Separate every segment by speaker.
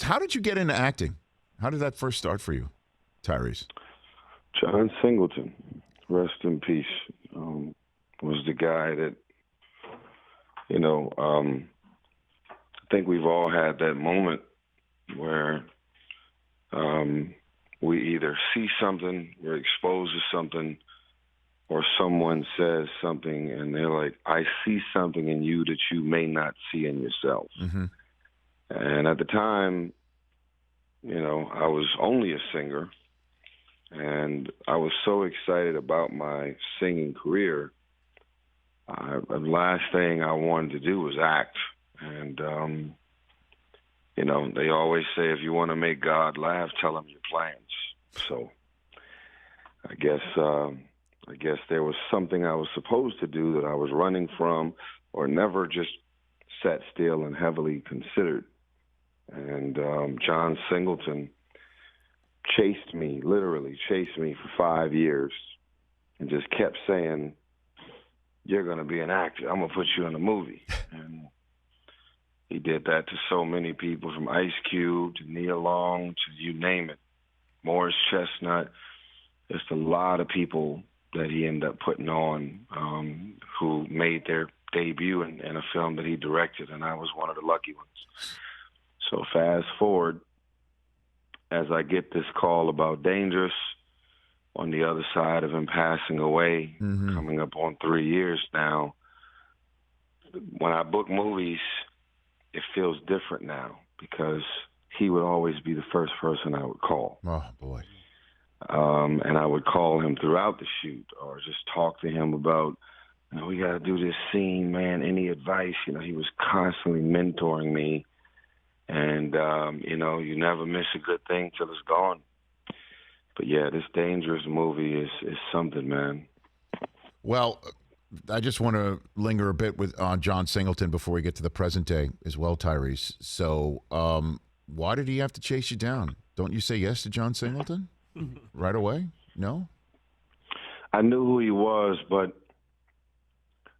Speaker 1: How did you get into acting? How did that first start for you, Tyrese?
Speaker 2: John Singleton, rest in peace, was the guy that, I think we've all had that moment where we either see something, we're exposed to something, or someone says something and they're like, I see something in you that you may not see in yourself.
Speaker 1: Mm-hmm.
Speaker 2: And at the time, I was only a singer, and I was so excited about my singing career. The last thing I wanted to do was act. And, they always say, if you want to make God laugh, tell him your plans. So I guess there was something I was supposed to do that I was running from or never just sat still and heavily considered. And John Singleton literally chased me for 5 years and just kept saying, you're going to be an actor. I'm going to put you in a movie. And he did that to so many people, from Ice Cube to Nia Long to you name it, Morris Chestnut. Just a lot of people that he ended up putting on who made their debut in a film that he directed, and I was one of the lucky ones. So fast forward, as I get this call about Dangerous, on the other side of him passing away, coming up on 3 years now, when I book movies, it feels different now because he would always be the first person I would call.
Speaker 1: Oh, boy.
Speaker 2: And I would call him throughout the shoot or just talk to him about, we got to do this scene, man, any advice? He was constantly mentoring me. And, you never miss a good thing till it's gone. But, yeah, this Dangerous movie is something, man.
Speaker 1: Well, I just want to linger a bit on John Singleton before we get to the present day as well, Tyrese. So why did he have to chase you down? Don't you say yes to John Singleton right away? No?
Speaker 2: I knew who he was, but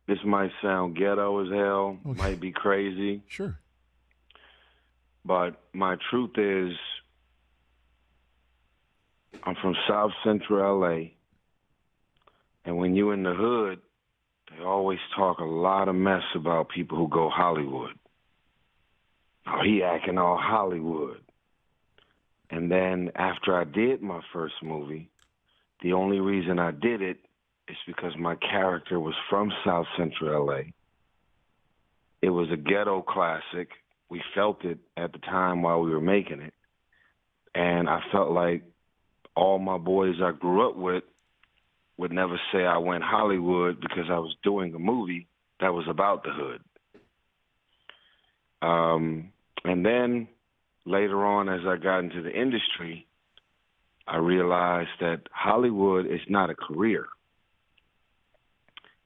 Speaker 2: this might sound ghetto as hell, might be crazy.
Speaker 1: Sure.
Speaker 2: But my truth is, I'm from South Central L.A., and when you're in the hood, they always talk a lot of mess about people who go Hollywood. Oh, he acting all Hollywood. And then after I did my first movie, the only reason I did it is because my character was from South Central L.A. It was a ghetto classic. We felt it at the time while we were making it. And I felt like all my boys I grew up with would never say I went Hollywood because I was doing a movie that was about the hood. And then later on, as I got into the industry, I realized that Hollywood is not a career.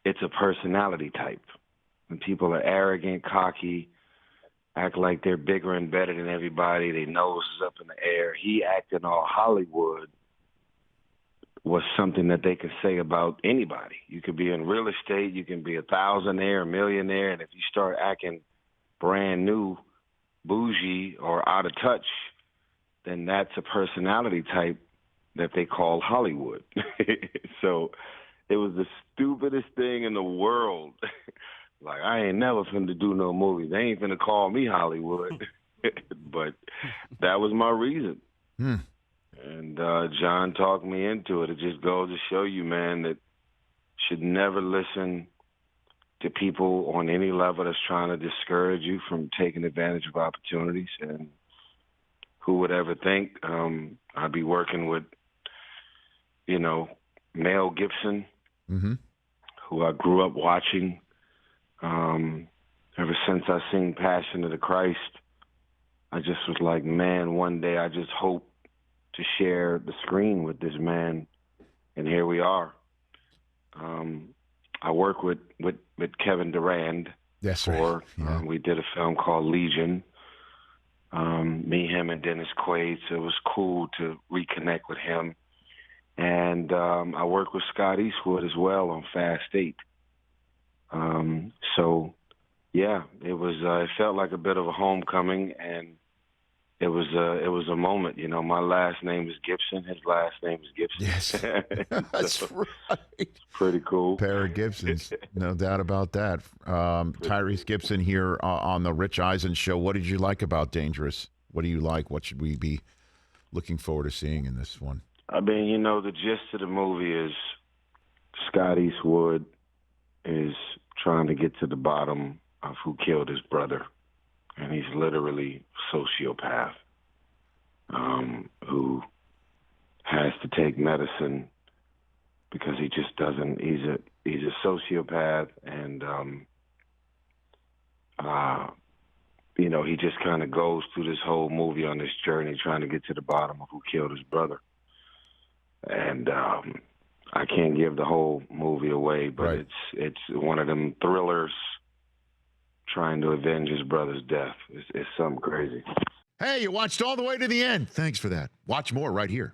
Speaker 2: It's a personality type. When people are arrogant, cocky, act like they're bigger and better than everybody, their nose is up in the air. He acting all Hollywood was something that they could say about anybody. You could be in real estate, you can be a thousandaire, a millionaire, and if you start acting brand new, bougie, or out of touch, then that's a personality type that they call Hollywood. So it was the stupidest thing in the world. Like, I ain't never finna do no movie. They ain't finna call me Hollywood. But that was my reason. And John talked me into it. It just goes to show you, man, that should never listen to people on any level that's trying to discourage you from taking advantage of opportunities. And who would ever think I'd be working with, Mel Gibson, who I grew up watching. Ever since I seen Passion of the Christ, I just was like, man, one day I just hope to share the screen with this man, and here we are. I work with Kevin Durand.
Speaker 1: Yes, sir.
Speaker 2: We did a film called Legion. Me, him, and Dennis Quaid. So it was cool to reconnect with him. And I work with Scott Eastwood as well on Fast 8. So, yeah, it was. It felt like a bit of a homecoming, and it was a moment. You know, my last name is Gibson. His last name is Gibson.
Speaker 1: Yes, that's right.
Speaker 2: It's pretty cool.
Speaker 1: Pair of Gibsons, no doubt about that. Tyrese Gibson here on the Rich Eisen Show. What did you like about Dangerous? What do you like? What should we be looking forward to seeing in this one?
Speaker 2: I mean, you know, the gist of the movie is Scott Eastwood is trying to get to the bottom of who killed his brother. And he's literally a sociopath who has to take medicine because he just doesn't. He's a sociopath, and you know, he just kind of goes through this whole movie on this journey trying to get to the bottom of who killed his brother. And I can't give the whole movie away, but
Speaker 1: right.
Speaker 2: it's one of them thrillers trying to avenge his brother's death. It's something crazy.
Speaker 1: Hey, you watched all the way to the end. Thanks for that. Watch more right here.